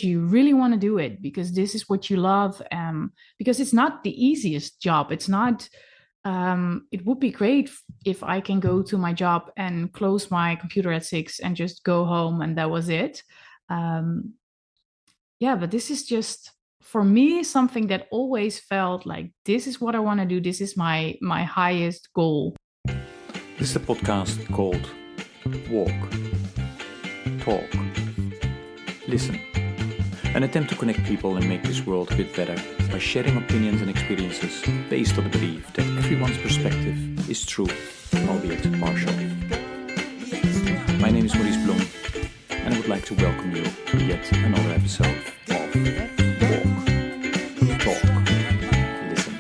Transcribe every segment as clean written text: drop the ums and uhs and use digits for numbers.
you really want to do it, because this is what you love, because it's not the easiest job. It's not, it would be great if I can go to my job and close my computer at 6 and just go home and that was it. But this is just, for me, something that always felt like this is what I want to do. This is my highest goal. This is a podcast called Walk, Talk, Listen. An attempt to connect people and make this world a bit better by sharing opinions and experiences based on the belief that everyone's perspective is true, albeit partial. My name is Maurice Blom, and I would like to welcome you to yet another episode of Walk, Talk, Listen.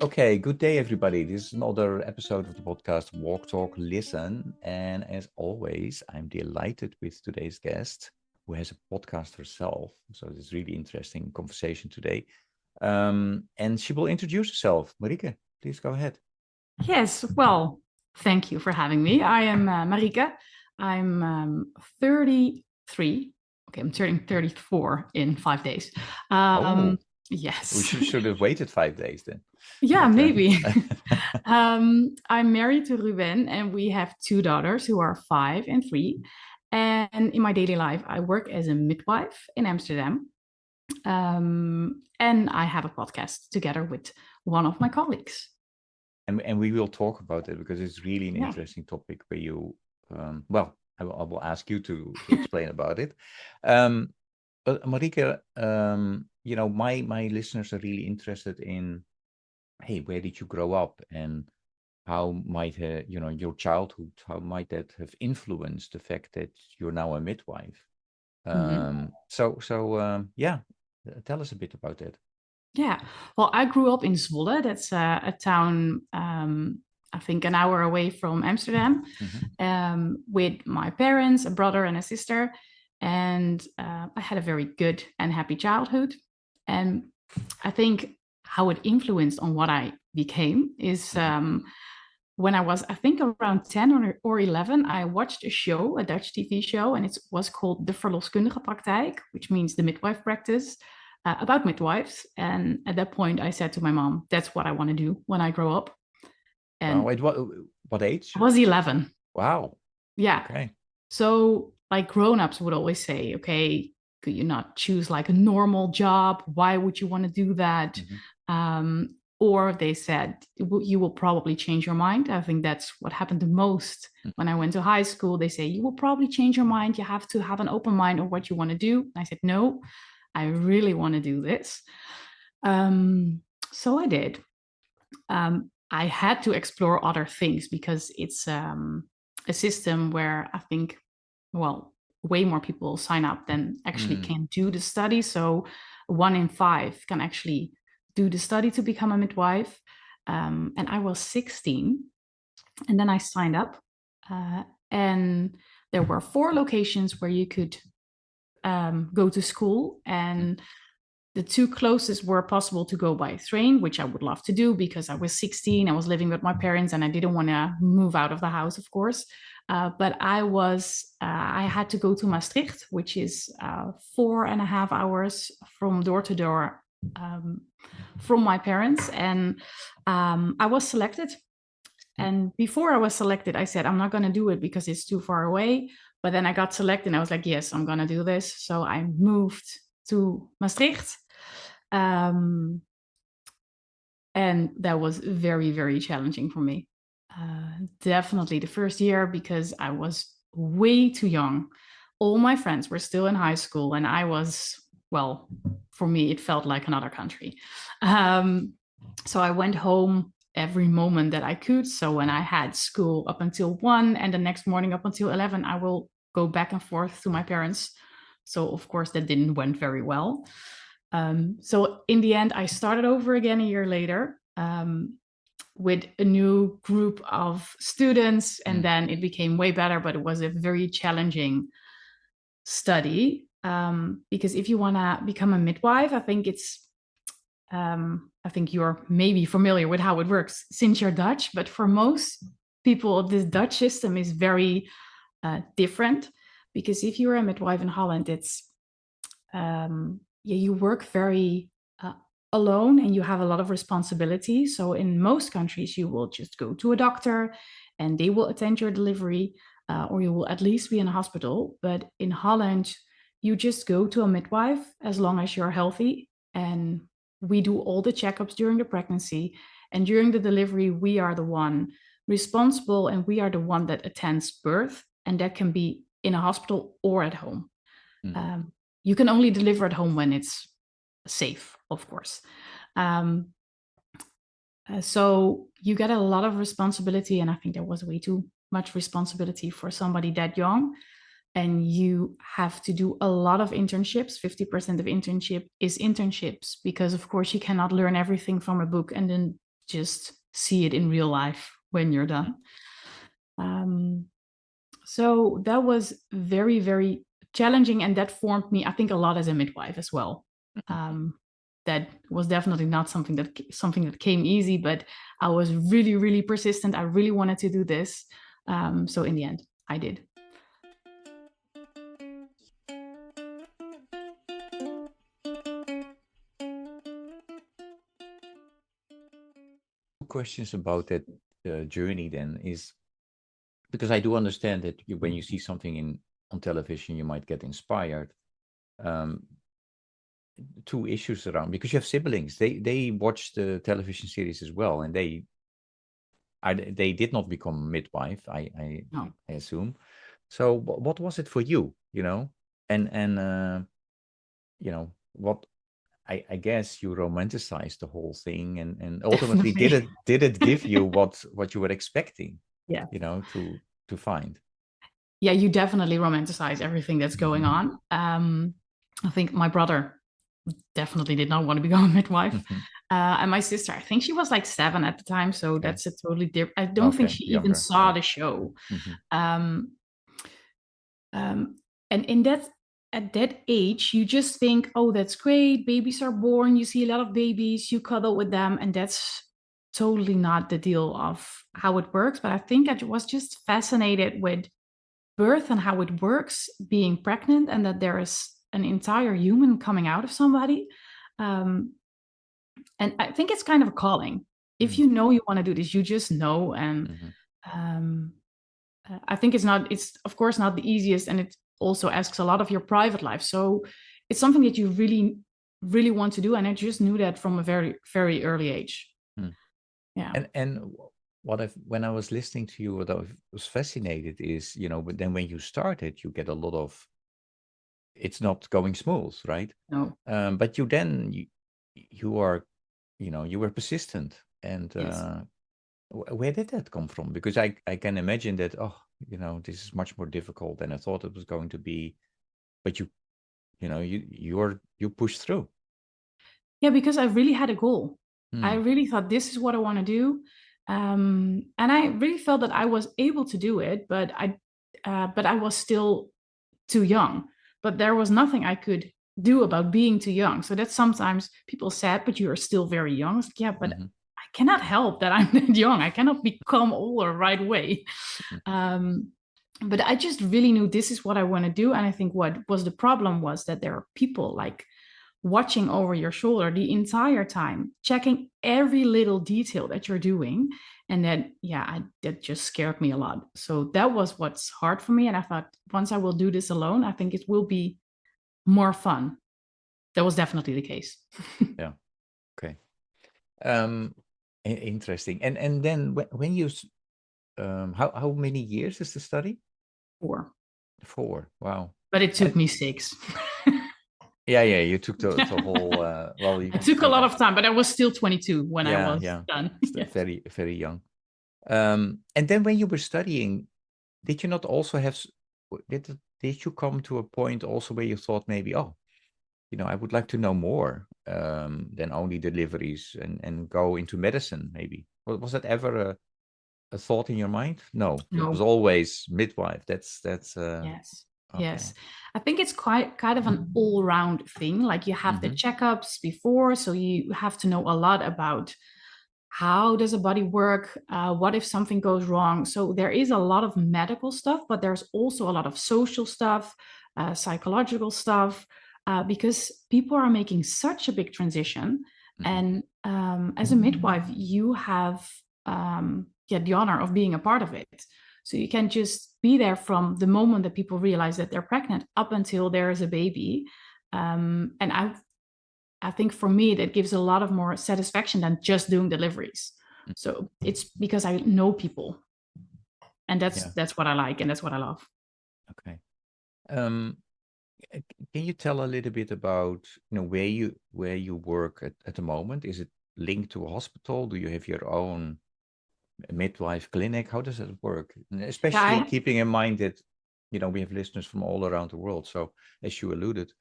Okay, good day, everybody. This is another episode of the podcast Walk, Talk, Listen. And as always, I'm delighted with today's guest, who has a podcast herself. So it's really interesting conversation today. And she will introduce herself. Marike, please go ahead. Yes, well, thank you for having me. I am Marike. I'm 33. Okay, I'm turning 34 in 5 days. Yes. We should have waited 5 days then. Yeah, maybe. I'm married to Ruben, and we have 2 daughters who are 5 and 3. And in my daily life, I work as a midwife in Amsterdam. And I have a podcast together with one of my colleagues. And we will talk about it because it's really an interesting topic where you, I will ask you to explain about it. But Marike, my listeners are really interested in, hey, where did you grow up, and how might your childhood, how might that have influenced the fact that you're now a midwife? So tell us a bit about that. Yeah, well, I grew up in Zwolle. That's a town, I think, an hour away from Amsterdam, with my parents, a brother and a sister. And I had a very good and happy childhood. And I think how it influenced on what I became is when I was, I think, around 10 or 11, I watched a show, a Dutch TV show, and it was called De Verloskundige Praktijk, which means the midwife practice, about midwives. And at that point, I said to my mom, that's what I want to do when I grow up. And wait, what age? I was 11. Wow. Yeah. Okay. So like grown-ups would always say, okay, could you not choose like a normal job? Why would you want to do that? Or they said, you will probably change your mind. I think that's what happened the most when I went to high school. They say, you will probably change your mind. You have to have an open mind on what you want to do. And I said, no, I really want to do this. So I did. I had to explore other things because it's a system where I think, way more people sign up than actually can do the study. So 1 in 5 can actually do the study to become a midwife. And I was 16, and then I signed up. And there were 4 locations where you could go to school, and the 2 closest were possible to go by train, which I would love to do because I was 16, I was living with my parents, and I didn't want to move out of the house, of course. But I had to go to Maastricht, which is 4.5 hours from door to door from my parents. And I was selected. And before I was selected, I said, I'm not going to do it because it's too far away. But then I got selected and I was like, yes, I'm going to do this. So I moved to Maastricht. And that was very, very challenging for me. Definitely the first year, because I was way too young. All my friends were still in high school, and I was, for me, it felt like another country. So I went home every moment that I could. So when I had school up until 1 and the next morning up until 11, I will go back and forth to my parents. So of course that didn't went very well. So in the end, I started over again a year later with a new group of students, and then it became way better, but it was a very challenging study, because if you want to become a midwife, I think I think you're maybe familiar with how it works since you're Dutch, but for most people, this Dutch system is very different, because if you're a midwife in Holland, it's you work very alone and you have a lot of responsibility. So in most countries, you will just go to a doctor and they will attend your delivery, or you will at least be in a hospital. But in Holland, you just go to a midwife as long as you're healthy, and we do all the checkups during the pregnancy, and during the delivery we are the one responsible, and we are the one that attends birth, and that can be in a hospital or at home. You can only deliver at home when it's safe, of course. So you get a lot of responsibility, and I think there was way too much responsibility for somebody that young. And you have to do a lot of internships. 50% of internship is internships, because of course you cannot learn everything from a book and then just see it in real life when you're done. So that was very, very challenging, and that formed me, I think, a lot as a midwife as well. That was definitely not something that came easy, but I was really, really persistent. I really wanted to do this. So in the end, I did. Questions about that journey then is, because I do understand that when you see something on television, you might get inspired. Two issues around, because you have siblings. They watch the television series as well, and they did not become midwife. I assume. So what was it for you? And what I guess you romanticized the whole thing, and ultimately did it give you what you were expecting? Yeah. To find. Yeah, you definitely romanticize everything that's going on. I think my brother definitely did not want to become a midwife. And my sister, I think she was like 7 at the time, so that's a totally different. I don't think she even saw the show. And at that age, you just think, oh, that's great. Babies are born. You see a lot of babies. You cuddle with them, and that's totally not the deal of how it works. But I think I was just fascinated with birth and how it works, being pregnant, and that there is an entire human coming out of somebody. And I think it's kind of a calling. If you know you want to do this, you just know. And I think it's of course not the easiest, and it also asks a lot of your private life. So it's something that you really, really want to do. And I just knew that from a very, very early age. Yeah. And when I was listening to you, what I was fascinated is, but then when you started, you get a lot of, it's not going smooth, right? No. But you are, you were persistent. And yes. Where did that come from? Because I can imagine that, this is much more difficult than I thought it was going to be. But you pushed through. Yeah, because I really had a goal. I really thought, this is what I want to do. And I really felt that I was able to do it, but I was still too young. But there was nothing I could do about being too young. So that's sometimes people said, but you are still very young. Like, yeah, but I cannot help that I'm that young. I cannot become older right away. But I just really knew this is what I want to do. And I think what was the problem was that there are people like watching over your shoulder the entire time, checking every little detail that you're doing. And then, that just scared me a lot. So that was what's hard for me. And I thought, once I will do this alone, I think it will be more fun. That was definitely the case. Yeah. Okay. Interesting. And then when you, how many years is the study? 4. 4. Wow. But it took me 6. Yeah, you took the whole. It took a lot of time, but I was still 22 when I was done. Yes. Very, very young. And then when you were studying, did you not also have? Did you come to a point also where you thought maybe, I would like to know more than only deliveries and go into medicine? Maybe was that ever a thought in your mind? No, it was always midwife. That's yes. Yes. Okay. I think it's quite kind of an all-round thing. Like you have the checkups before, so you have to know a lot about how does a body work? What if something goes wrong? So there is a lot of medical stuff, but there's also a lot of social stuff, psychological stuff, because people are making such a big transition. And as a midwife, you have the honor of being a part of it. So you can just be there from the moment that people realize that they're pregnant up until there is a baby. And I think for me, that gives a lot of more satisfaction than just doing deliveries. So it's because I know people, and that's what I like, and that's what I love. Okay. Can you tell a little bit about where you work at the moment? Is it linked to a hospital? Do you have your own midwife clinic? How does it work? And especially keeping in mind that we have listeners from all around the world. So as you alluded,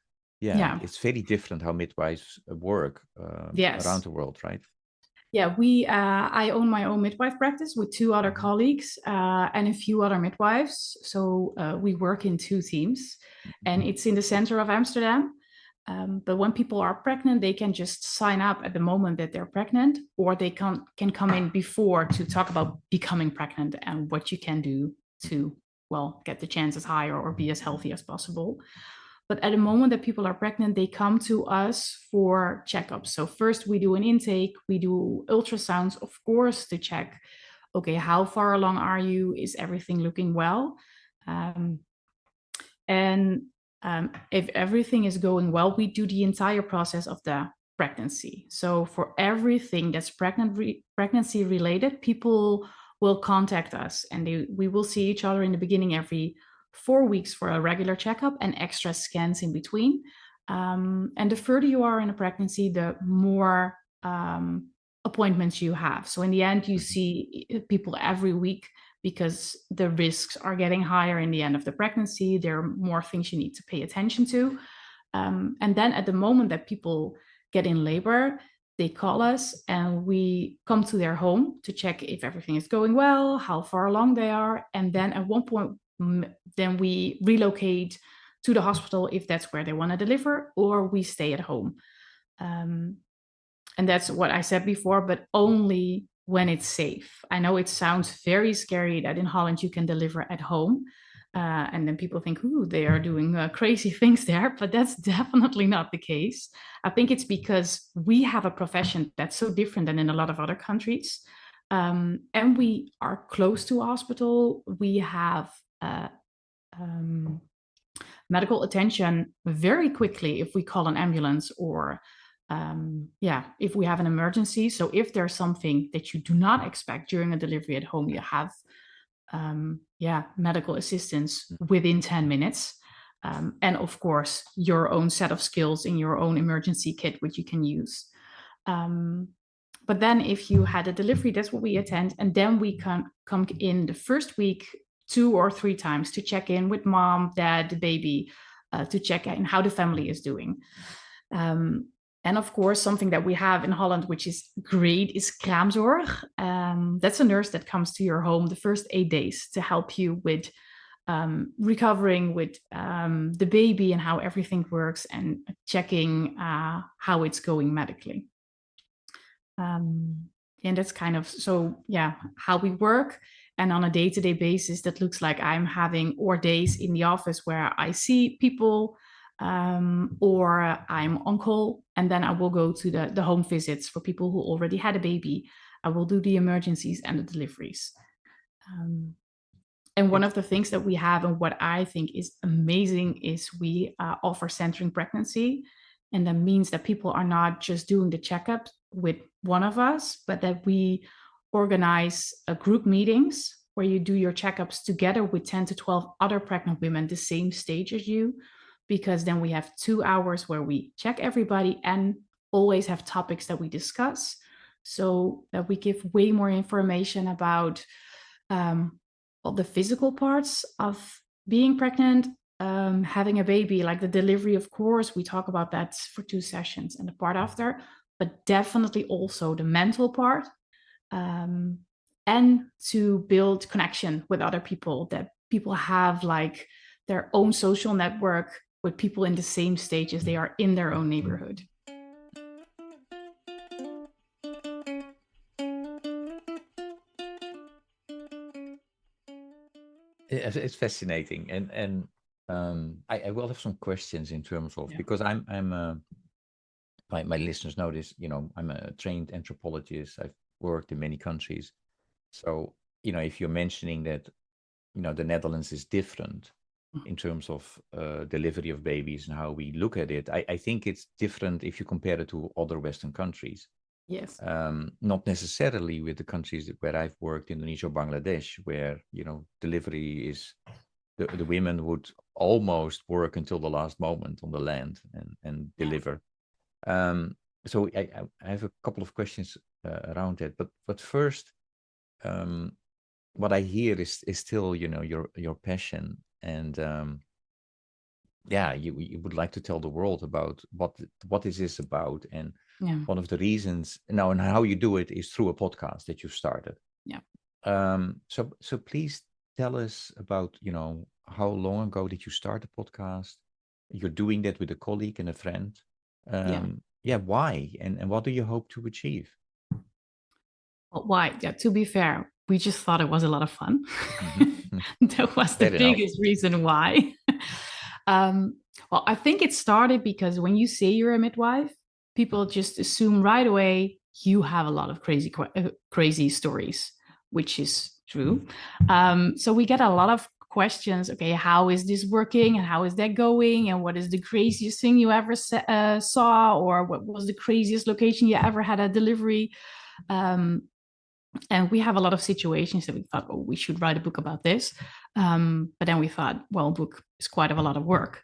it's very different how midwives work around the world, right? Yeah, I own my own midwife practice with 2 other colleagues and a few other midwives. So we work in 2 teams, and it's in the center of Amsterdam. But when people are pregnant, they can just sign up at the moment that they're pregnant, or they can come in before to talk about becoming pregnant and what you can do to, get the chances higher or be as healthy as possible. But at the moment that people are pregnant, they come to us for checkups. So first we do an intake, we do ultrasounds, of course, to check, okay, how far along are you? Is everything looking well? If everything is going well, we do the entire process of the pregnancy. So for everything that's pregnancy related, people will contact us, and we will see each other in the beginning every 4 weeks for a regular checkup and extra scans in between. And the further you are in a pregnancy, the more appointments you have. So in the end, you see people every week, because the risks are getting higher in the end of the pregnancy. There are more things you need to pay attention to. And then at the moment that people get in labor, they call us and we come to their home to check if everything is going well, how far along they are. And then at one point, then we relocate to the hospital if that's where they want to deliver, or we stay at home. And that's what I said before, but only when it's safe. I know it sounds very scary that in Holland you can deliver at home. And then people think, ooh, they are doing crazy things there, but that's definitely not the case. I think it's because we have a profession that's so different than in a lot of other countries. And we are close to a hospital. We have medical attention very quickly if we call an ambulance, or if we have an emergency. So if there's something that you do not expect during a delivery at home, you have medical assistance within 10 minutes. And of course, your own set of skills in your own emergency kit, which you can use. But then if you had a delivery, that's what we attend. And then we can come in the first week 2 or 3 times to check in with mom, dad, the baby, to check in how the family is doing. And of course, something that we have in Holland, which is great, is kraamzorg. That's a nurse that comes to your home the first 8 days to help you with recovering with the baby and how everything works, and checking how it's going medically. And that's kind of, how we work. And on a day-to-day basis, that looks like I'm having days in the office where I see people, or I'm on call, and then I will go to the home visits for people who already had a baby. I will do the emergencies and the deliveries. And one of the things that we have, and what I think is amazing, is we offer centering pregnancy. And that means that people are not just doing the checkup with one of us, but that we organize group meetings where you do your checkups together with 10 to 12 other pregnant women the same stage as you, because then we have 2 hours where we check everybody and always have topics that we discuss, so that we give way more information about the physical parts of being pregnant, having a baby, like the delivery, of course, we talk about that for 2 sessions and the part after, but definitely also the mental part, and to build connection with other people, that people have like their own social network with people in the same stage as they are in their own neighborhood. It's fascinating, and I will have some questions in terms of, because my listeners know this, I'm a trained anthropologist. I've worked in many countries. So, if you're mentioning that, the Netherlands is different in terms of delivery of babies and how we look at it, I think it's different if you compare it to other Western countries. Yes. Not necessarily with the countries where I've worked, Indonesia or Bangladesh, where, delivery is, the women would almost work until the last moment on the land and deliver. So I have a couple of questions around that, but first, what I hear is still, your passion, and you would like to tell the world about what is this about, and one of the reasons now, and how you do it is through a podcast that you started. So please tell us about, how long ago did you start the podcast? You're doing that with a colleague and a friend. Why, and what do you hope to achieve? Well, why? Yeah, to be fair, we just thought it was a lot of fun. That was the biggest reason why. Well, I think it started because when you say you're a midwife, people just assume right away you have a lot of crazy stories, which is true. So we get a lot of questions. Okay, how is this working, and how is that going, and what is the craziest thing you ever saw, or what was the craziest location you ever had a delivery? And we have a lot of situations that we thought, oh, we should write a book about this. But then we thought, well, a book is quite a lot of work.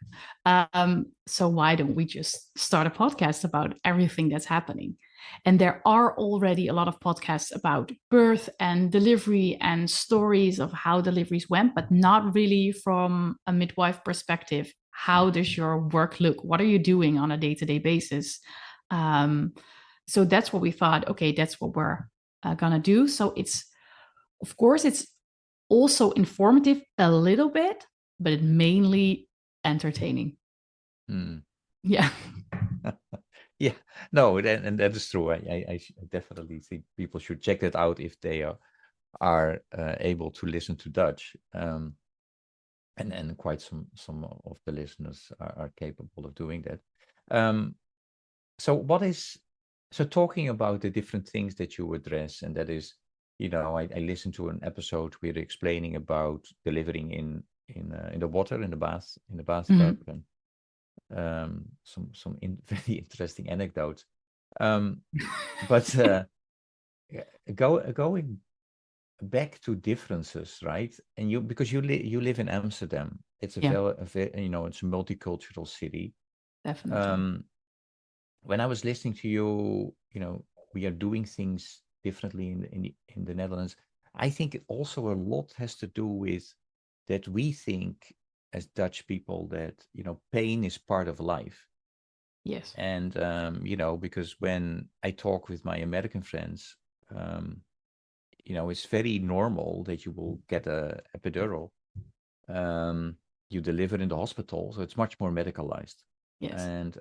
So why don't we just start a podcast about everything that's happening? And there are already a lot of podcasts about birth and delivery and stories of how deliveries went, but not really from a midwife perspective. How does your work look? What are you doing on a day-to-day basis? So that's what we thought, okay, that's what we're gonna do. So it's, of course, it's also informative a little bit, but it's mainly entertaining. Yeah. Yeah, no, and that is true. I definitely think people should check that out if they are able to listen to Dutch. And quite some of the listeners are capable of doing that. So talking about the different things that you address, and that is, I listened to an episode where you're explaining about delivering in the water, in the bathtub, and some very interesting anecdotes. But going back to differences, right? And because you live in Amsterdam, it's it's a multicultural city. Definitely. When I was listening to you, we are doing things differently in the Netherlands. I think it also a lot has to do with that we think as Dutch people that, pain is part of life. Yes. And, because when I talk with my American friends, it's very normal that you will get a epidural. You deliver in the hospital, so it's much more medicalized. Yes. And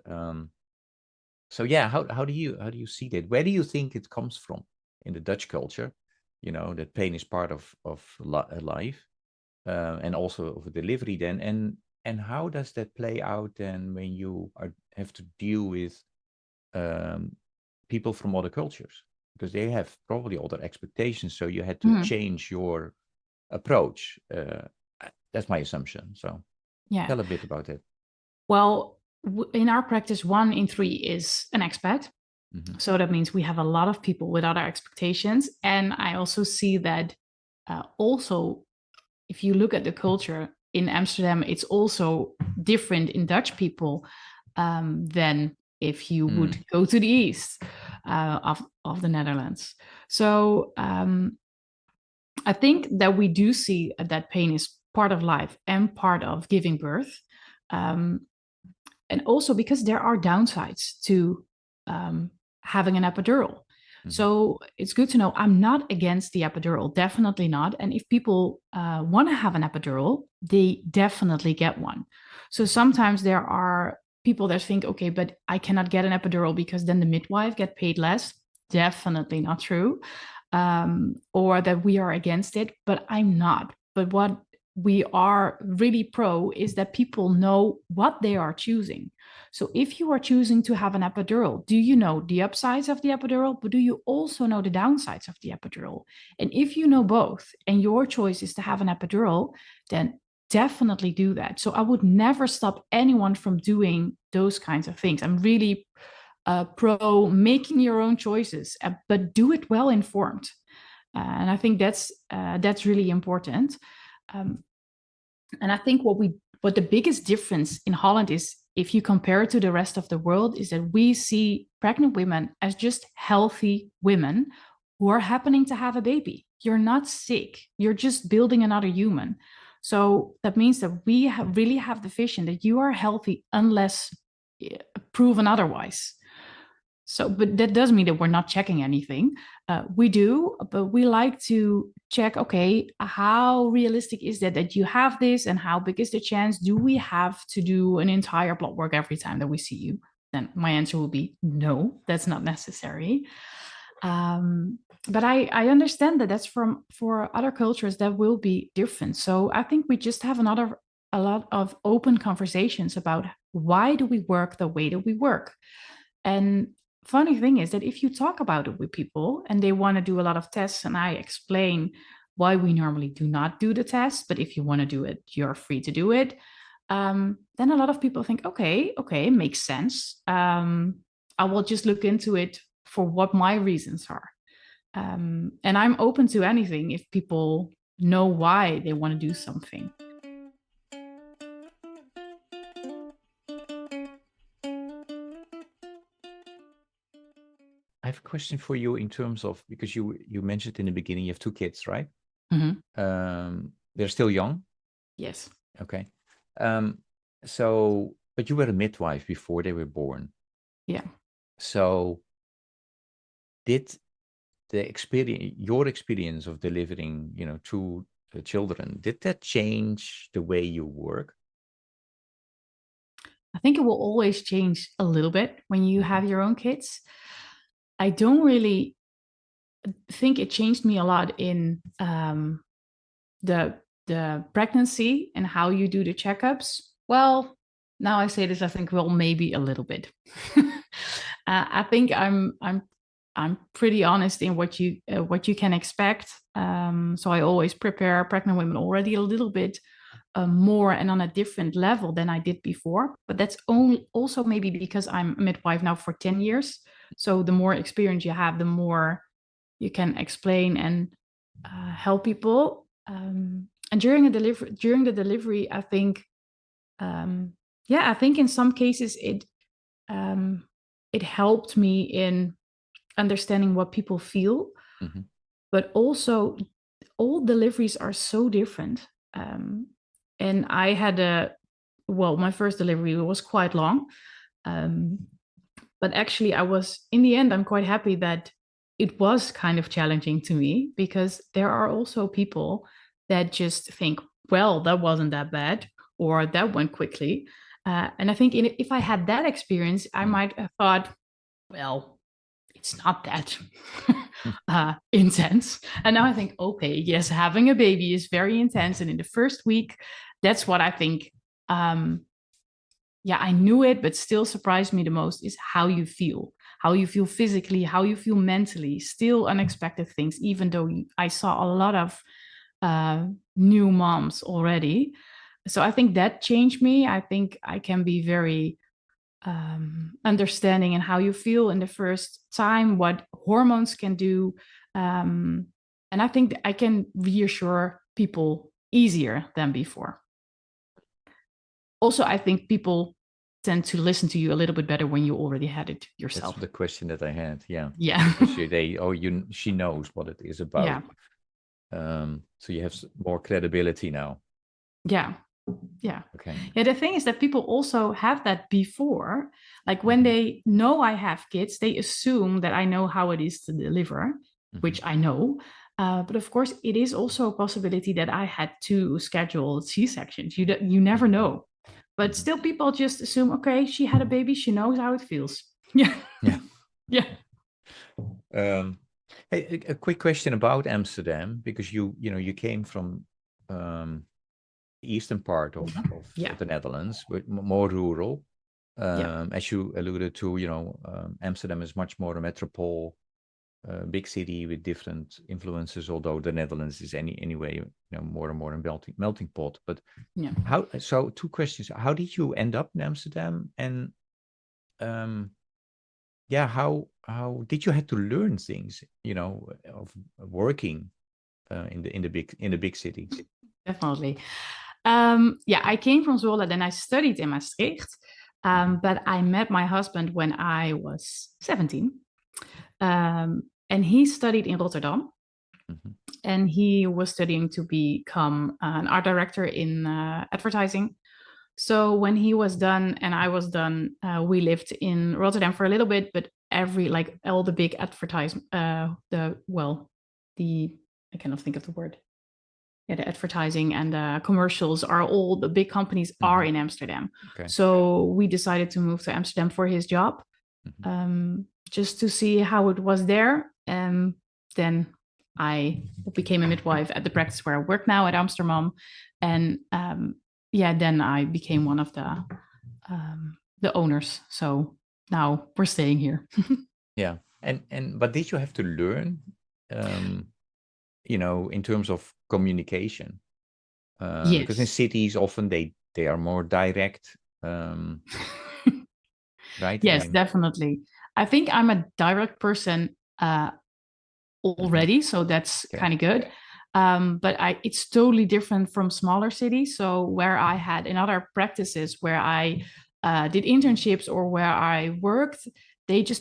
so yeah, how do you see that? Where do you think it comes from in the Dutch culture? That pain is part of life, and also of a delivery. Then, and how does that play out then when you have to deal with people from other cultures, because they have probably other expectations, so you had to change your approach. That's my assumption. So tell a bit about it. Well, in our practice, 1 in 3 is an expat. So that means we have a lot of people with other expectations. And I also see that also, if you look at the culture in Amsterdam, it's also different in Dutch people than if you would go to the east of the Netherlands. So I think that we do see that pain is part of life and part of giving birth. And also because there are downsides to having an epidural. So it's good to know I'm not against the epidural, definitely not. And if people want to have an epidural, they definitely get one. So sometimes there are people that think, okay, but I cannot get an epidural because then the midwife get paid less. Definitely not true. Or that we are against it, but I'm not. But what we are really pro is that people know what they are choosing. So if you are choosing to have an epidural, do you know the upsides of the epidural, but do you also know the downsides of the epidural? And if you know both and your choice is to have an epidural, then definitely do that. So I would never stop anyone from doing those kinds of things. I'm really pro making your own choices, but do it well informed. And I think that's really important. And I think what the biggest difference in Holland is, if you compare it to the rest of the world, is that we see pregnant women as just healthy women who are happening to have a baby. You're not sick. You're just building another human. So that means that we really have the vision that you are healthy unless proven otherwise. So, but that doesn't mean that we're not checking anything. We do, but we like to check, okay, how realistic is that you have this, and how big is the chance? Do we have to do an entire blood work every time that we see you? Then my answer will be no, that's not necessary. But I understand that that's for other cultures that will be different. So I think we just have a lot of open conversations about why do we work the way that we work. And funny thing is that if you talk about it with people and they want to do a lot of tests, and I explain why we normally do not do the test, but if you want to do it, you're free to do it. Then a lot of people think, okay, makes sense. I will just look into it for what my reasons are. And I'm open to anything if people know why they want to do something. I have a question for you in terms of, because you mentioned in the beginning you have 2 kids, right? They're still young? Yes. Okay. So, but you were a midwife before they were born. Yeah. So did your experience of delivering, 2 children, did that change the way you work? I think it will always change a little bit when you have your own kids. I don't really think it changed me a lot in the pregnancy and how you do the checkups. Well, now I say this, I think, well, maybe a little bit. I think I'm pretty honest in what you can expect. So I always prepare pregnant women already a little bit more and on a different level than I did before. But that's also maybe because I'm a midwife now for 10 years. So the more experience you have, the more you can explain and help people. And during the delivery, I think, I think in some cases it helped me in understanding what people feel, but also all deliveries are so different. And I had my first delivery was quite long, but actually in the end, I'm quite happy that it was kind of challenging to me, because there are also people that just think, well, that wasn't that bad, or that went quickly. And I think if I had that experience, I might have thought, well, it's not that intense. And now I think, okay, yes, having a baby is very intense. And in the first week, that's what I think. I knew it, but still surprised me the most is how you feel physically, how you feel mentally, still unexpected things, even though I saw a lot of new moms already. So I think that changed me. I think I can be very understanding in how you feel in the first time, what hormones can do. And I think I can reassure people easier than before. Also, I think people tend to listen to you a little bit better when you already had it yourself. That's the question that I had. Yeah. Yeah. She knows what it is about. Yeah. So you have more credibility now. Yeah. Yeah. Okay. Yeah. The thing is that people also have that before, like when they know I have kids, they assume that I know how it is to deliver, which I know. But of course, it is also a possibility that I had 2 scheduled C-sections. You never know. But still, people just assume, okay, she had a baby, she knows how it feels. Yeah. Yeah. Yeah. Hey, a quick question about Amsterdam, because you came from eastern part of the Netherlands, but more rural. As you alluded to, Amsterdam is much more a metropole, big city with different influences, although the Netherlands is anyway, more and more a melting pot. But so 2 questions. How did you end up in Amsterdam? And how did you have to learn things, of working in the big city? Definitely. I came from Zwolle, then I studied in Maastricht. But I met my husband when I was 17. And he studied in Rotterdam. And he was studying to become an art director in advertising. So when he was done and I was done, we lived in Rotterdam for a little bit, but all the big I cannot think of the word. Yeah, the advertising and the commercials all the big companies are in Amsterdam. Okay. So we decided to move to Amsterdam for his job, just to see how it was there. And then I became a midwife at the practice where I work now at Amstermam. And then I became one of the owners. So now we're staying here. Yeah. But did you have to learn, in terms of communication? Yes. Because in cities, often they are more direct, right? Yes, definitely. I think I'm a direct person already, so that's kind of good. But it's totally different from smaller cities. So where I had in other practices where I did internships or where I worked,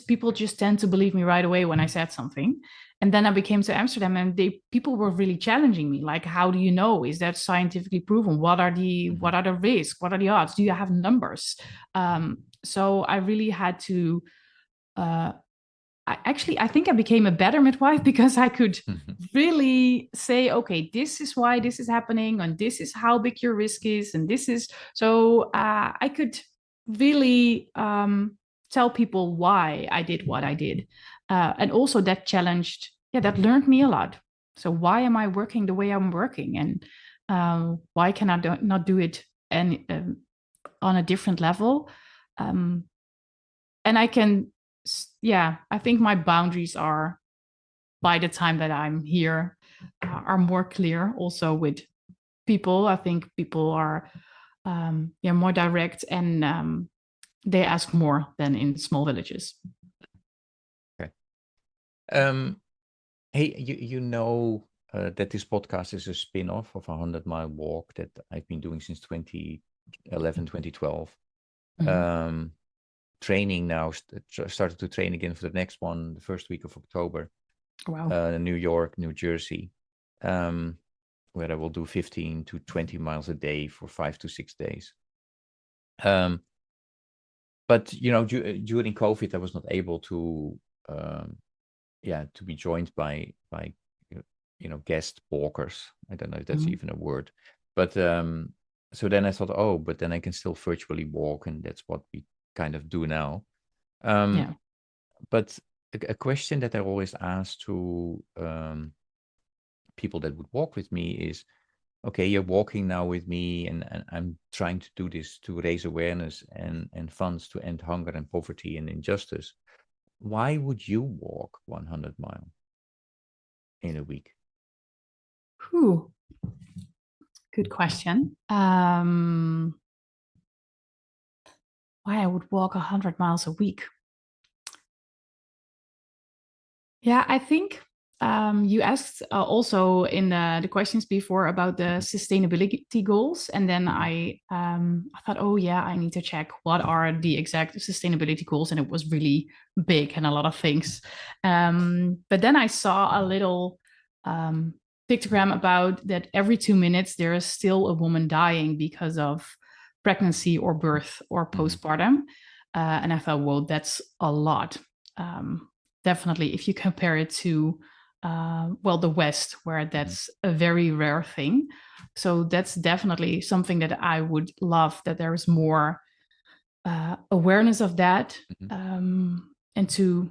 people just tend to believe me right away when I said something. And then I became to Amsterdam, and people were really challenging me. Like, how do you know? Is that scientifically proven? What are the risks? What are the odds? Do you have numbers? So I really had to. I think I became a better midwife because I could really say, okay, this is why this is happening, and this is how big your risk is, and this is so I could really tell people why I did what I did, and also that that learned me a lot. So why am I working the way I'm working, and why can I not do it on a different level? And I can. I think my boundaries are, by the time that I'm here, are more clear also with people. I think people are more direct, and they ask more than in small villages. Okay. Hey, that this podcast is a spin-off of a 100-mile walk that I've been doing since 2011, 2012. Training now, started to train again for the next one, the first week of October. Wow. New York, New Jersey, where I will do 15 to 20 miles a day for 5 to 6 days. But, during COVID, I was not able to be joined by guest walkers. I don't know if that's even a word. But so then I thought, but then I can still virtually walk, and that's what we kind of do now. But a question that I always ask to people that would walk with me is, okay, you're walking now with me, and I'm trying to do this to raise awareness and funds to end hunger and poverty and injustice. Why would you walk 100 miles in a week? Good question. Why I would walk 100 miles a week? Yeah, I think you asked also in the questions before about the sustainability goals. And then I thought, I need to check what are the exact sustainability goals. And it was really big and a lot of things. But then I saw a little pictogram about that every 2 minutes there is still a woman dying because of pregnancy or birth or postpartum. And I thought, well, that's a lot. Definitely, if you compare it to, the West, where that's a very rare thing. So that's definitely something that I would love, that there is more awareness of that, and to,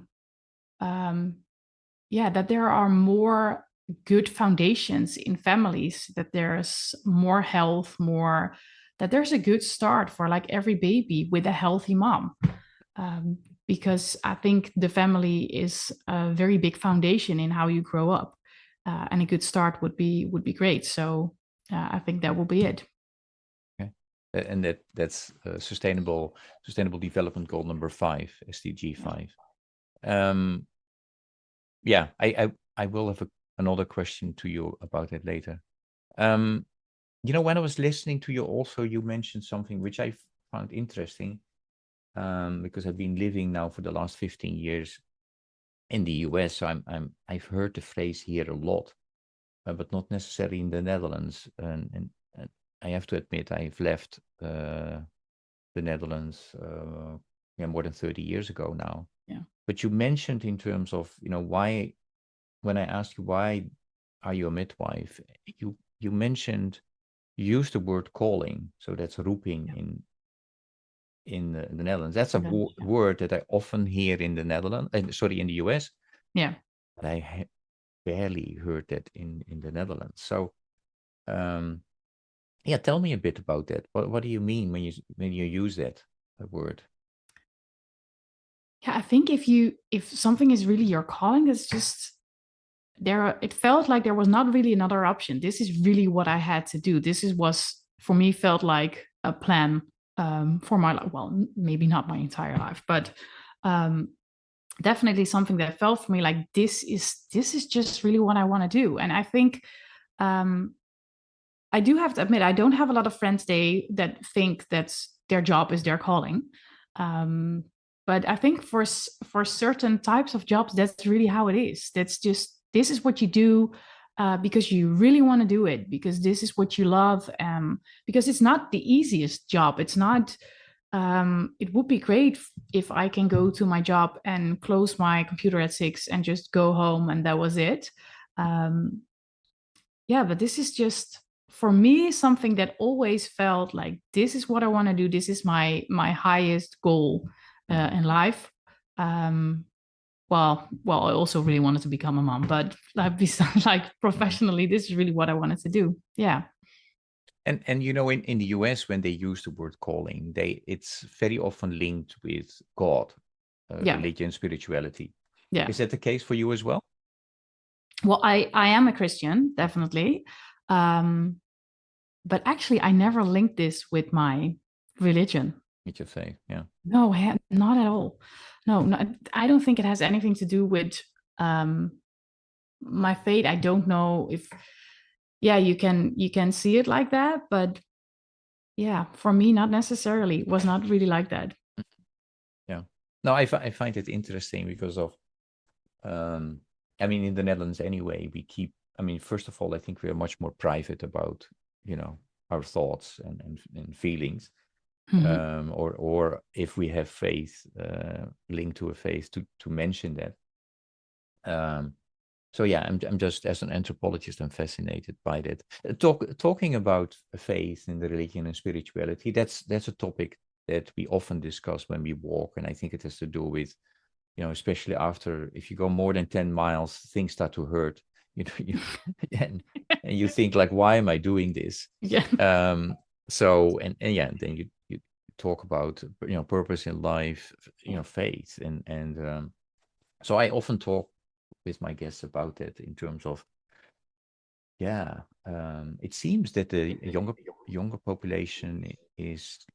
that there are more good foundations in families, that there's more health, that there's a good start for like every baby with a healthy mom. Because I think the family is a very big foundation in how you grow up, and a good start would be great. So I think that will be it. Okay, and that's sustainable development goal number 5, SDG 5. I will have another question to you about it later. When I was listening to you, also you mentioned something which I found interesting. Because I've been living now for the last 15 years in the US, so I've heard the phrase here a lot, but not necessarily in the Netherlands. And I have to admit, I've left the Netherlands more than 30 years ago now. Yeah. But you mentioned in terms of why, when I asked you why are you a midwife, you mentioned, you used the word calling, so that's roeping in the Netherlands. That's a word that I often hear in the Netherlands, in the US. Yeah. But I barely heard that in the Netherlands. So, tell me a bit about that. What do you mean when you use that word? Yeah, I think if something is really your calling, it's just there. It felt like there was not really another option. This is really what I had to do. Was for me felt like a plan for my life. Well, maybe not my entire life, but definitely something that felt for me like this is just really what I want to do. And I think I do have to admit, I don't have a lot of friends that think that their job is their calling. But I think for certain types of jobs, that's really how it is. That's just, this is what you do because you really want to do it, because this is what you love. Because it's not the easiest job. It's not, it would be great if I can go to my job and close my computer at 6 and just go home and that was it. But this is just, for me, something that always felt like this is what I want to do. This is my highest goal in life. I also really wanted to become a mom, but besides, like professionally, this is really what I wanted to do. Yeah. And in the US, when they use the word calling, it's very often linked with God, religion, spirituality. Yeah. Is that the case for you as well? Well, I am a Christian, definitely. But actually, I never linked this with my religion. With your faith, yeah. No, not at all. No, I don't think it has anything to do with my faith. I don't know if, you can see it like that, but for me, not necessarily. It was not really like that. Yeah. No, I find it interesting because of, in the Netherlands anyway, first of all, I think we are much more private about, our thoughts and feelings. Mm-hmm. Or if we have faith, linked to a faith, to mention that. I'm just, as an anthropologist, I'm fascinated by that. Talking about faith and the religion and spirituality, that's a topic that we often discuss when we walk, and I think it has to do with, especially after, if you go more than 10 miles, things start to hurt. And you think like, why am I doing this? Yeah. Then you talk about, purpose in life, faith, and so I often talk with my guests about it in terms of, it seems that the younger population is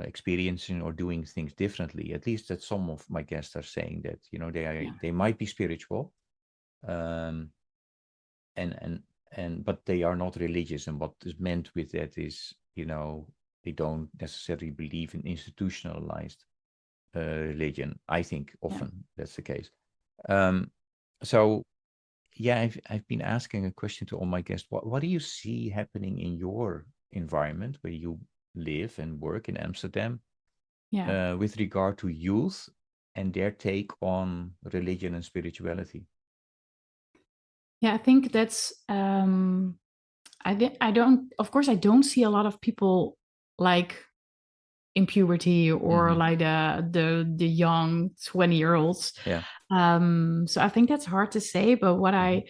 experiencing or doing things differently. At least that some of my guests are saying that, they might be spiritual, but they are not religious. And what is meant with that is, they don't necessarily believe in institutionalized religion. I think often that's the case. So I've been asking a question to all my guests. What do you see happening in your environment where you live and work in Amsterdam, with regard to youth and their take on religion and spirituality? Yeah, I think that's I don't see a lot of people like in puberty or like the young 20-year-olds. Yeah. So I think that's hard to say, but what I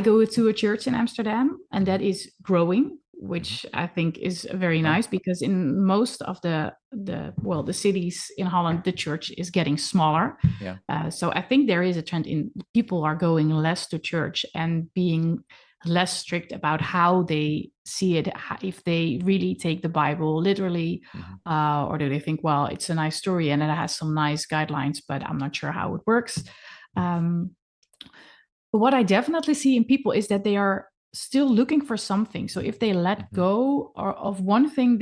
go to a church in Amsterdam, and that is growing, which I think is very nice, because in most of the cities in Holland, the church is getting smaller. Yeah. So I think there is a trend in people are going less to church and being less strict about how they see it, if they really take the Bible literally, or do they think, well, it's a nice story and it has some nice guidelines, but I'm not sure how it works. But what I definitely see in people is that they are still looking for something. So if they let go of one thing,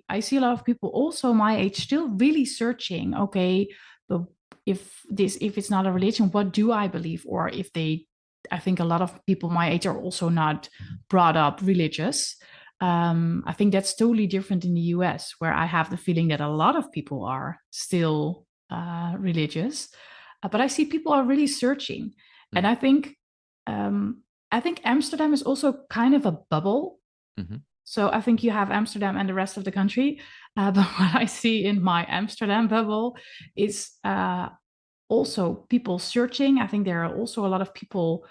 I see a lot of people also my age still really searching. Okay, but if it's not a religion, what do I believe? Or if I think a lot of people my age are also not brought up religious. I think that's totally different in the US, where I have the feeling that a lot of people are still religious, but I see people are really searching. And I think Amsterdam is also kind of a bubble. So I think you have Amsterdam and the rest of the country. But what I see in my Amsterdam bubble is also people searching. I think there are also a lot of people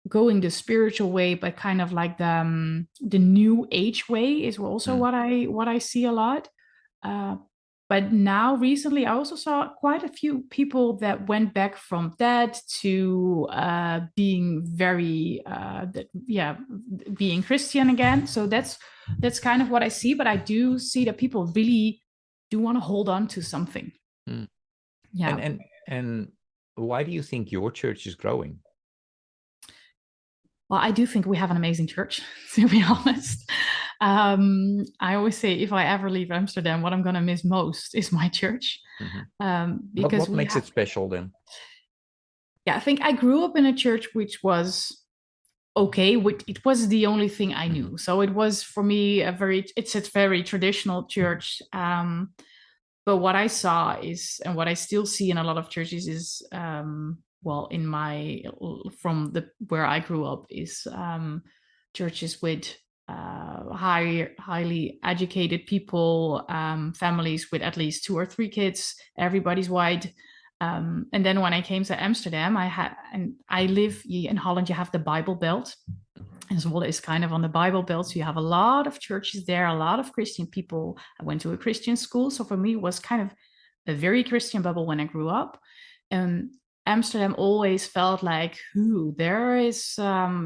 going the spiritual way, but kind of like the new age way is also what I see a lot. But now recently, I also saw quite a few people that went back from that to being very, being Christian again. So that's kind of what I see. But I do see that people really do want to hold on to something. Yeah. And why do you think your church is growing? Well, I do think we have an amazing church, to be honest. I always say if I ever leave Amsterdam, what I'm going to miss most is my church. Because what makes it special then? Yeah, I think I grew up in a church which was okay. It was the only thing I knew. So it was for me it's a very traditional church. But what I saw is, and what I still see in a lot of churches is, where I grew up is churches with highly educated people, families with at least 2 or 3 kids, everybody's white. And then when I came to Amsterdam, I live in Holland, you have the Bible Belt. And Zwolle is kind of on the Bible Belt. So you have a lot of churches there, a lot of Christian people. I went to a Christian school. So for me, it was kind of a very Christian bubble when I grew up. And Amsterdam always felt like, there is, I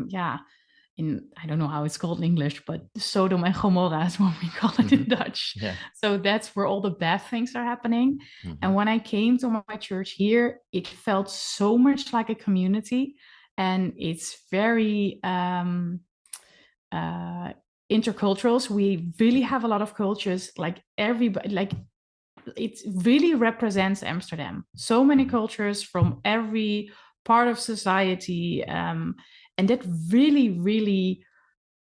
don't know how it's called in English, but Sodom and Gomorrah is what we call it in Dutch. Yeah. So that's where all the bad things are happening. And when I came to my church here, it felt so much like a community. And it's very intercultural. So we really have a lot of cultures, like everybody, like it really represents Amsterdam. So many cultures from every part of society. And that really, really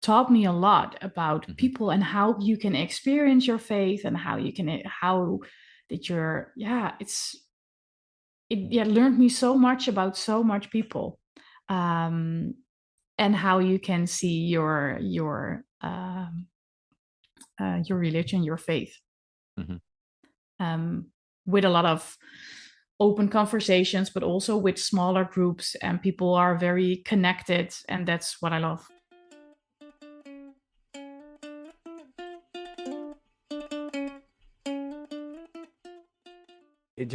taught me a lot about people and how you can experience your faith and it learned me so much about so much people. And how you can see your religion, your faith, with a lot of open conversations, but also with smaller groups, and people are very connected, and that's what I love.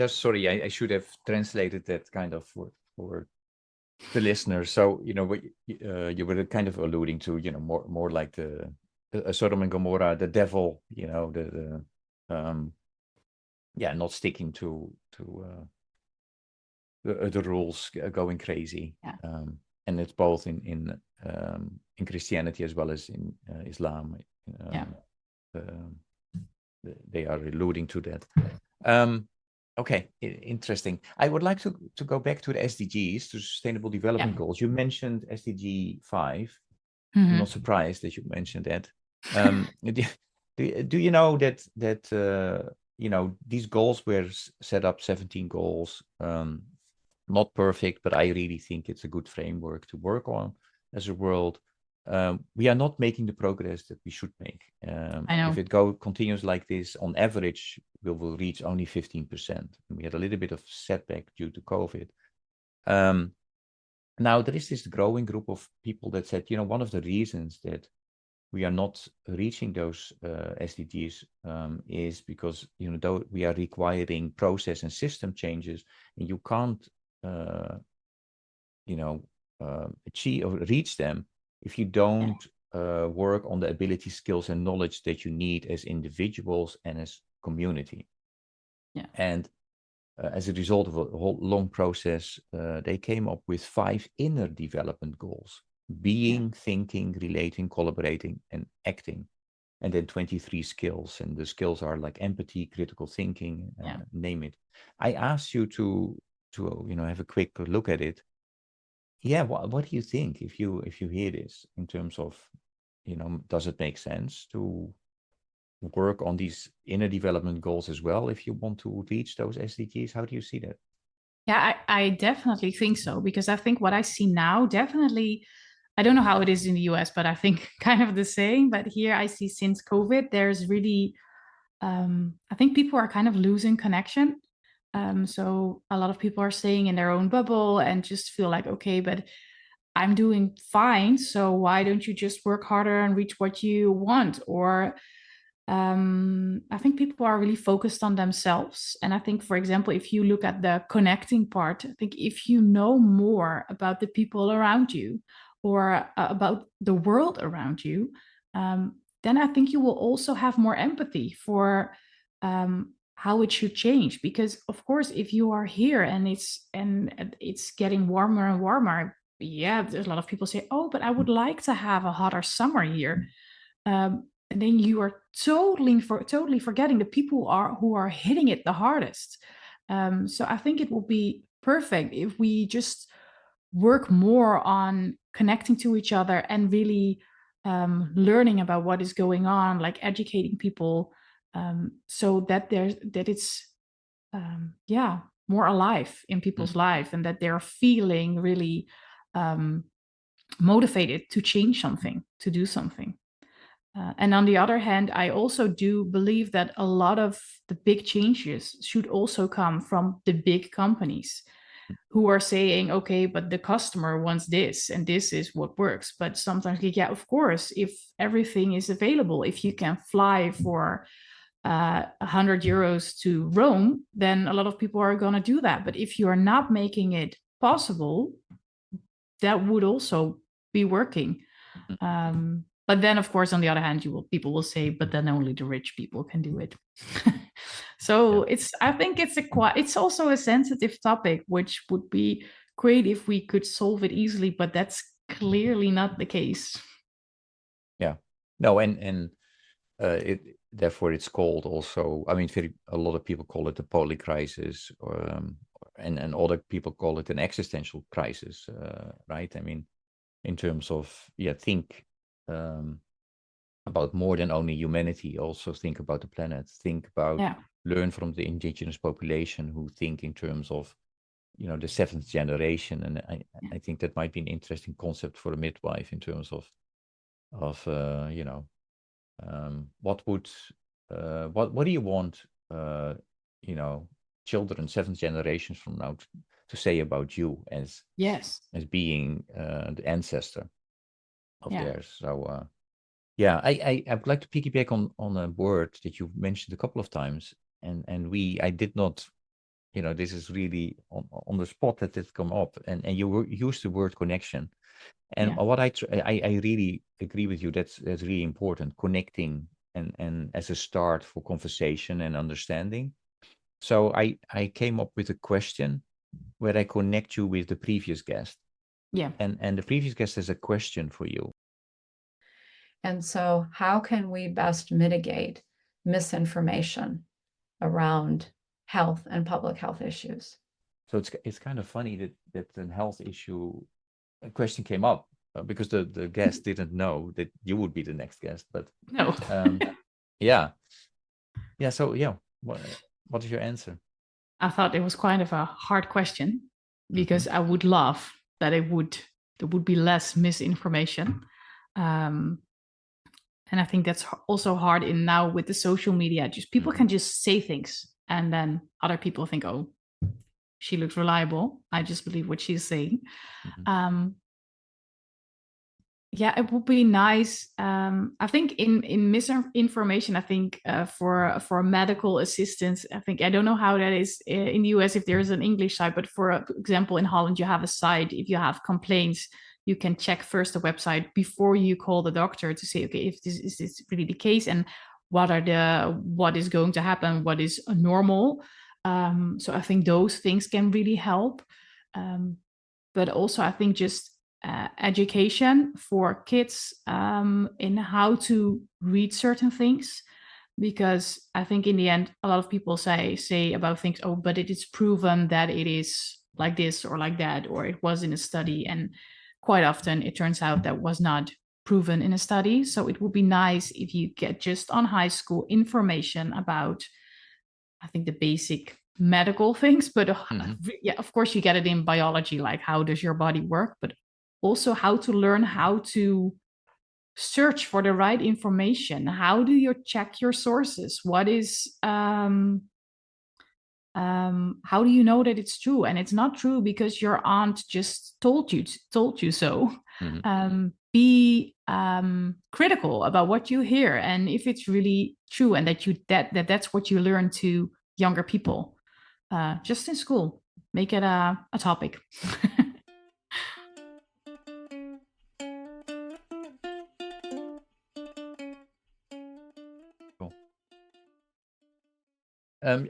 Sorry, I should have translated that kind of for the listeners. So, what you were kind of alluding to, more like the Sodom and Gomorrah, the devil, not sticking to the rules, going crazy. Yeah. And it's both in Christianity as well as in Islam. They are alluding to that. Okay, interesting. I would like to go back to the SDGs, to Sustainable Development Goals. You mentioned SDG 5. I'm not surprised that you mentioned that. Do you know that these goals were set up, 17 goals, not perfect, but I really think it's a good framework to work on as a world. We are not making the progress that we should make. I know. If it continues like this, on average, we will reach only 15%. We had a little bit of setback due to COVID. Now, there is this growing group of people that said, one of the reasons that we are not reaching those SDGs is because, though we are requiring process and system changes, and you can't, achieve or reach them if you don't work on the ability, skills, and knowledge that you need as individuals and as community. Yeah. And as a result of a whole long process, they came up with 5 inner development goals: being, thinking, relating, collaborating, and acting. And then 23 skills. And the skills are like empathy, critical thinking, name it. I asked you to have a quick look at it. Yeah, what do you think if you hear this in terms of, does it make sense to work on these inner development goals as well if you want to reach those SDGs? How do you see that? Yeah, I definitely think so, because I think what I see now, definitely, I don't know how it is in the US, but I think kind of the same. But here I see since COVID, there's really, I think people are kind of losing connection. So a lot of people are staying in their own bubble and just feel like, okay, but I'm doing fine. So why don't you just work harder and reach what you want? Or I think people are really focused on themselves. And I think, for example, if you look at the connecting part, I think if you know more about the people around you or about the world around you, then I think you will also have more empathy for how it should change. Because of course, if you are here and it's getting warmer and warmer, yeah, there's a lot of people say, oh, but I would like to have a hotter summer here. And then you are totally forgetting the people who are hitting it the hardest. So I think it will be perfect if we just work more on connecting to each other and really learning about what is going on, like educating people, so that it's more alive in people's life, and that they're feeling really motivated to change something, to do something. And on the other hand, I also do believe that a lot of the big changes should also come from the big companies who are saying, okay, but the customer wants this and this is what works. But sometimes, yeah, of course, if everything is available, if you can fly for 100 euros to Rome, then a lot of people are going to do that. But if you are not making it possible, that would also be working. But then, of course, on the other hand, people will say, but then only the rich people can do it. So I think it's also a sensitive topic, which would be great if we could solve it easily, but that's clearly not the case. Yeah, no, and therefore it's called also. I mean, a lot of people call it the polycrisis, and other people call it an existential crisis, right? I mean, in terms of think about more than only humanity. Also think about the planet. Think about learn from the indigenous population who think in terms of the 7th generation. And I think that might be an interesting concept for a midwife in terms of what do you want children 7th generations from now to say about you as being the ancestor of theirs. So I would like to piggyback on a word that you've mentioned a couple of times, and I did not, this is really on the spot that it come up, and you used the word connection, and what I really agree with you. That's really important, connecting and as a start for conversation and understanding. So I came up with a question where I connect you with the previous guest. Yeah. And the previous guest has a question for you. And so how can we best mitigate misinformation around health and public health issues. So it's kind of funny that a health issue a question came up because the guest didn't know that you would be the next guest, but No. yeah. So what is your answer? I thought it was kind of a hard question because I would love that there would be less misinformation. And I think that's also hard in now with the social media. Just people can just say things and then other people think, oh, she looks reliable. I just believe what she's saying. It would be nice. I think in misinformation, I think for medical assistance, I think I don't know how that is in the US if there's an English site, but for example, in Holland, you have a site. If you have complaints, you can check first the website before you call the doctor to say, okay, if this is really the case and what is going to happen, what is normal. So I think those things can really help. But also I think just education for kids in how to read certain things, because I think in the end a lot of people say about things, oh, but it is proven that it is like this or like that, or it was in a study, and quite often it turns out that was not proven in a study. So it would be nice if you get just on high school information about, I think, the basic medical things, but of course you get it in biology, like how does your body work, but also how to learn how to search for the right information. How do you check your sources? What is how do you know that it's true and it's not true because your aunt just told you so? Be critical about what you hear and if it's really true, and that's what you learn to younger people just in school. Make it a topic.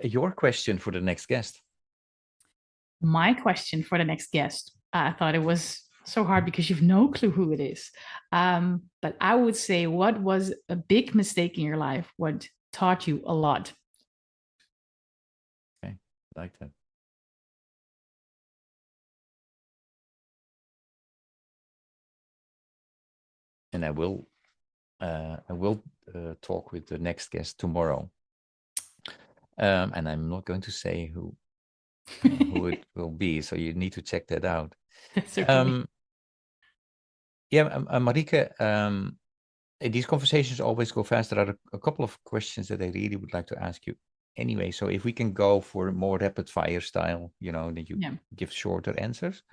Your question for the next guest. My question for the next guest. I thought it was so hard because you've no clue who it is. But I would say, what was a big mistake in your life? What taught you a lot? Okay, I like that. And I will talk with the next guest tomorrow. And I'm not going to say who it will be, so you need to check that out. That's okay. Marike, these conversations always go fast. There are a couple of questions that I really would like to ask you anyway. So if we can go for more rapid fire style, that you give shorter answers,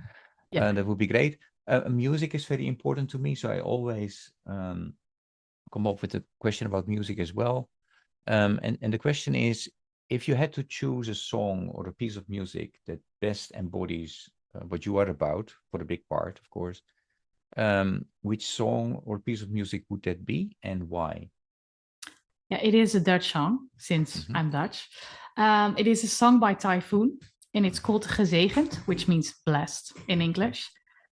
that would be great. Music is very important to me, so I always come up with a question about music as well. And the question is, if you had to choose a song or a piece of music that best embodies what you are about, for a big part, of course, which song or piece of music would that be and why? Yeah, it is a Dutch song, since I'm Dutch. It is a song by Typhoon, and it's called Gezegend, which means blessed in English.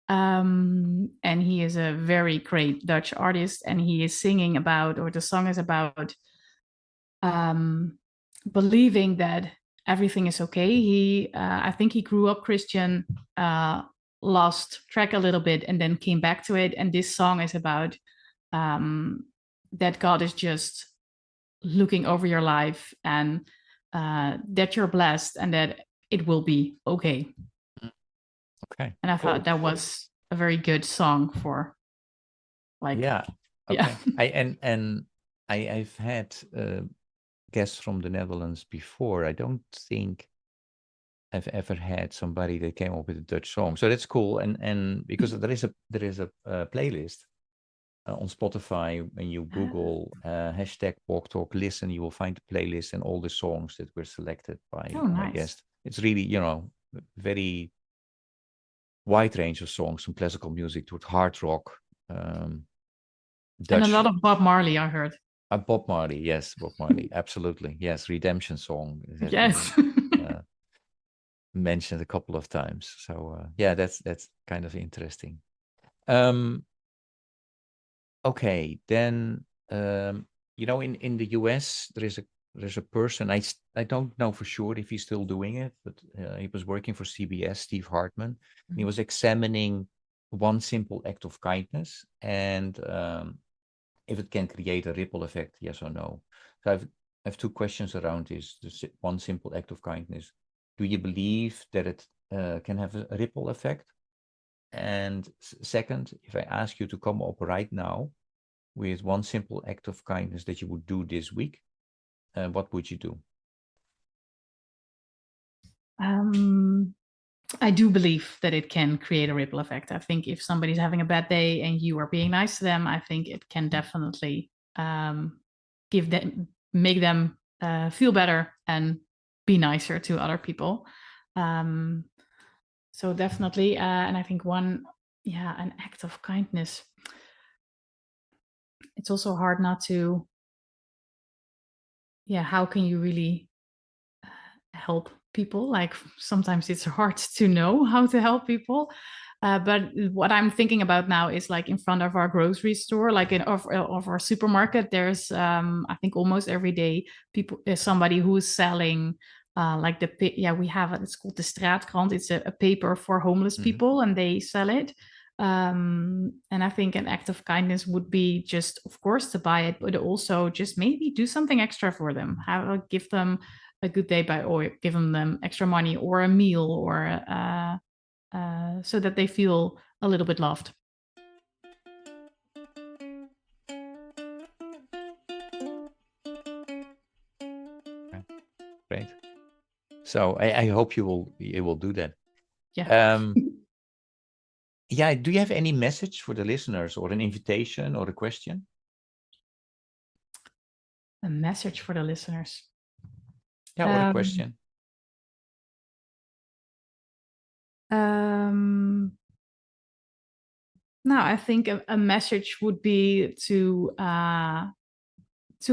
And he is a very great Dutch artist, and he is singing about, or the song is about, believing that everything is okay. I think he grew up Christian, lost track a little bit, and then came back to it. And this song is about that God is just looking over your life, and that you're blessed, and that it will be okay. Okay. And I thought that was a very good song for, like, okay. I've had guests from the Netherlands before. I don't think I've ever had somebody that came up with a Dutch song, so that's cool. And because there is a playlist on Spotify. When you Google hashtag Walk Talk Listen, you will find the playlist and all the songs that were selected by my guest. It's really, very wide range of songs, from classical music to hard rock. Dutch. And a lot of Bob Marley, I heard. Bob Marley, yes, Bob Marley, absolutely, yes. Redemption Song. Yes. Mentioned a couple of times. So that's kind of interesting. Okay, then in the US there is there's a person, I don't know for sure if he's still doing it, but he was working for CBS, Steve Hartman, and he was examining one simple act of kindness and if it can create a ripple effect, yes or no. So I have two questions around this. One simple act of kindness. Do you believe that it can have a ripple effect? And second, if I ask you to come up right now with one simple act of kindness that you would do this week, what would you do? I do believe that it can create a ripple effect. I think if somebody's having a bad day and you are being nice to them, I think it can definitely make them feel better and be nicer to other people. So definitely, and I think an act of kindness. It's also hard not to. Yeah, how can you really help people? Like sometimes it's hard to know how to help people. But what I'm thinking about now is like in front of our grocery store, like of our supermarket, there's I think almost every day somebody who is selling we have it. It's called the Straatkrant. It's a paper for homeless people, and they sell it. And I think an act of kindness would be just, of course, to buy it, but also just maybe do something extra for them. Give them a good day or give them extra money or a meal or so that they feel a little bit loved. Okay. Great. So I hope you will do that. Yeah. Yeah. Do you have any message for the listeners, or an invitation, or a question? A message for the listeners. Yeah, or a question. No, I think a message would be to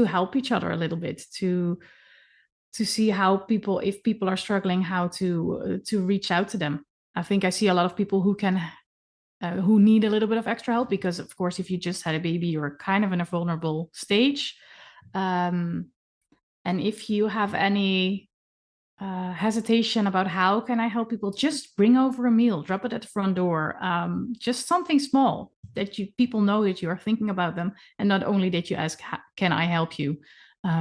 help each other a little bit, to see how if people are struggling, how to reach out to them. I think I see a lot of people who need a little bit of extra help because, of course, if you just had a baby, you're kind of in a vulnerable stage. And if you have any hesitation about how can I help people, just bring over a meal, drop it at the front door. Just something small that people know that you are thinking about them, and not only that you ask, can I help you?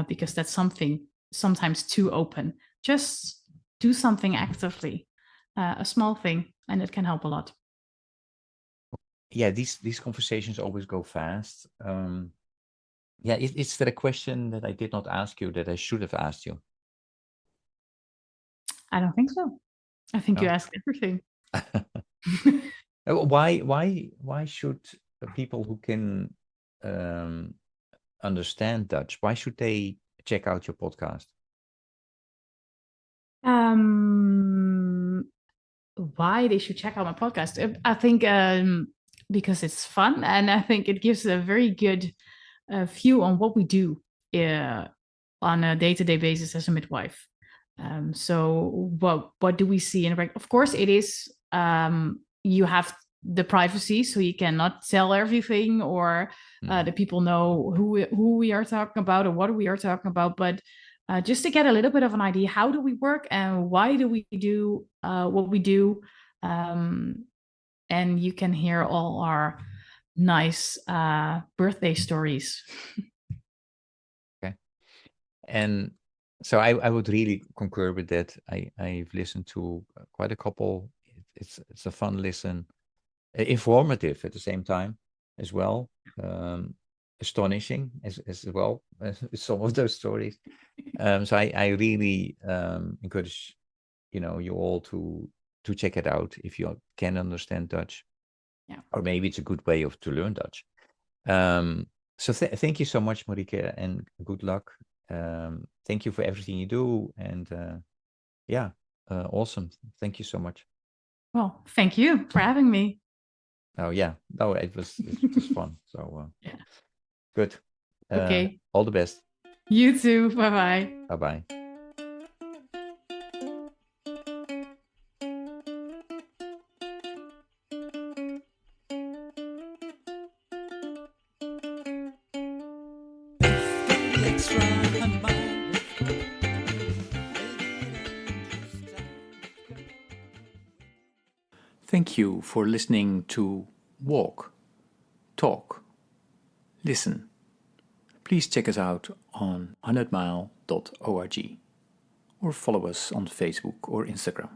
Because that's something sometimes too open. Just do something actively, a small thing, and it can help a lot. Yeah, these conversations always go fast. Yeah, is there a question that I did not ask you that I should have asked you? I don't think so. I think you asked everything. Why should people who can understand Dutch, why should they check out your podcast? Why they should check out my podcast? I think because it's fun, and I think it gives a very good view on what we do on a day-to-day basis as a midwife. So what do we see? Of course, it is you have the privacy, so you cannot tell everything, or the people know who we are talking about or what we are talking about. But just to get a little bit of an idea, how do we work and why do we do what we do? And you can hear all our nice birthday stories. Okay. And so I would really concur with that. I've listened to quite a couple. It's a fun listen, informative at the same time as well, astonishing as well some of those stories. So I really encourage you all to check it out if you can understand Dutch. Yeah. Or maybe it's a good way to learn Dutch. So thank you so much, Marike, and good luck. Thank you for everything you do, and awesome. Thank you so much. Well, thank you for having me. Oh yeah, no, it was fun. So yeah. Good. Okay. All the best. You too. Bye bye. Bye bye. Extra mile. you for listening to Walk, Talk, Listen. Please check us out on 100mile.org or follow us on Facebook or Instagram.